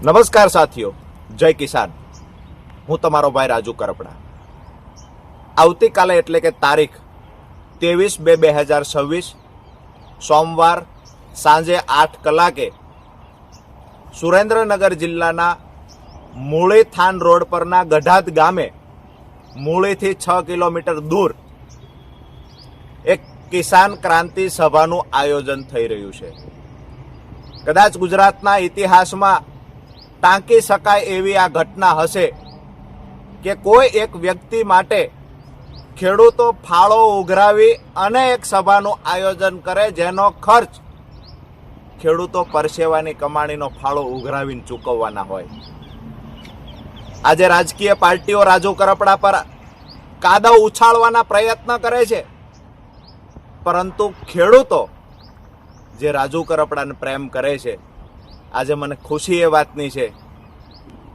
નમસ્કાર સાથીઓ, જય કિસાન. હું તમારો ભાઈ રાજુ કરપડા. આવતીકાલે એટલે કે તારીખ 23/2/2026 સોમવાર સાંજે 8 કલાકે સુરેન્દ્રનગર જિલ્લાના મૂળી થાન રોડ પરના ગઢાદ ગામે મૂળીથી 6 કિલોમીટર દૂર એક કિસાન ક્રાંતિ સભાનું આયોજન થઈ રહ્યું છે. કદાચ ગુજરાતના ઇતિહાસમાં ટાંકી શકાય એવી આ ઘટના હશે કે કોઈ એક વ્યક્તિ માટે ખેડૂતો ફાળો ઉઘરાવી અને એક સભાનું આયોજન કરે જેનો ખર્ચ ખેડૂતો પરસેવાની કમાણીનો ફાળો ઉઘરાવીને ચૂકવવાના હોય. આજે રાજકીય પાર્ટીઓ રાજુ કરપડા પર કાદવ ઉછાળવાના પ્રયત્ન કરે છે, પરંતુ ખેડૂતો જે રાજુ કરપડાને પ્રેમ કરે છે, આજે મને ખુશી એ વાતની છે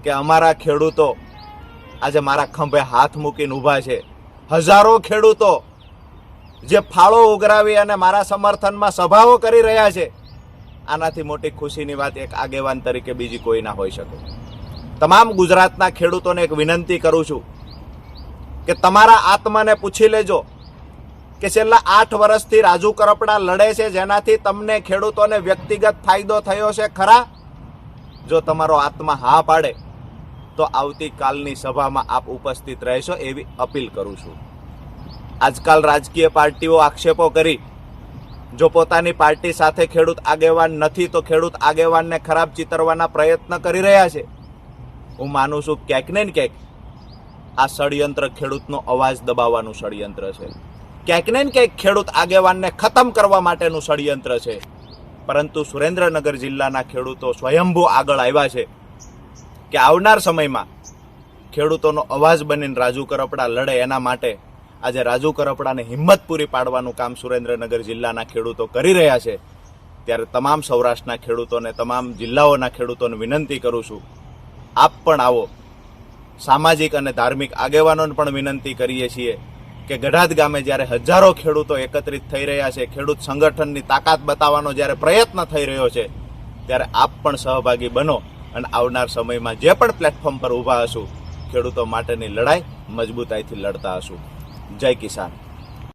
કે અમારા ખેડૂતો આજે મારા ખંભે હાથ મૂકીને ઊભા છે. હજારો ખેડૂતો જે ફાળો ઉઘરાવી અને મારા સમર્થનમાં સભાઓ કરી રહ્યા છે, આનાથી મોટી ખુશીની વાત એક આગેવાન તરીકે બીજી કોઈ ના હોઈ શકે. તમામ ગુજરાતના ખેડૂતોને એક વિનંતી કરું છું કે તમારા આત્માને પૂછી લેજો કે છેલ્લા 8 વર્ષથી રાજુ કરપડા લડે છે, જેનાથી તમને ખેડૂતોને વ્યક્તિગત ફાયદો થયો છે ખરા? જો તમારો આત્મા હા પાડે તો આવતીકાલની સભામાં આપ ઉપસ્થિત રહેશો એવી અપીલ કરું છું. આજકાલ રાજકીય પાર્ટીઓ આક્ષેપો કરી જો પોતાની પાર્ટી સાથે ખેડૂત આગેવાન નથી તો ખેડૂત આગેવાનને ખરાબ ચિતરવાના પ્રયત્ન કરી રહ્યા છે. હું માનું છું ક્યાંક ને ક્યાંક આ ષડયંત્ર ખેડૂતનો અવાજ દબાવવાનું ષડયંત્ર છે. ક્યાંક ને ક્યાંક ખેડૂત આગેવાનને ખતમ કરવા માટેનું ષડયંત્ર છે. પરંતુ સુરેન્દ્રનગર જિલ્લાના ખેડૂતો સ્વયંભૂ આગળ આવ્યા છે કે આવનાર સમયમાં ખેડૂતોનો અવાજ બનીને રાજુ કરપડા લડે. એના માટે આજે રાજુ કરપડાને હિંમત પૂરી પાડવાનું કામ સુરેન્દ્રનગર જિલ્લાના ખેડૂતો કરી રહ્યા છે. ત્યારે તમામ સૌરાષ્ટ્રના ખેડૂતોને, તમામ જિલ્લાઓના ખેડૂતોને વિનંતી કરું છું, આપ પણ આવો. સામાજિક અને ધાર્મિક આગેવાનોને પણ વિનંતી કરીએ છીએ કે ગઢાદ ગામે જ્યારે હજારો ખેડૂતો એકત્રિત થઈ રહ્યા છે, ખેડૂત સંગઠનની તાકાત બતાવવાનો જ્યારે પ્રયત્ન થઈ રહ્યો છે, ત્યારે આપ પણ સહભાગી બનો અને આવનાર સમયમાં જે પણ પ્લેટફોર્મ પર ઊભા હશું, ખેડૂતો માટેની લડાઈ મજબૂતાઈથી લડતા હશું. જય કિસાન.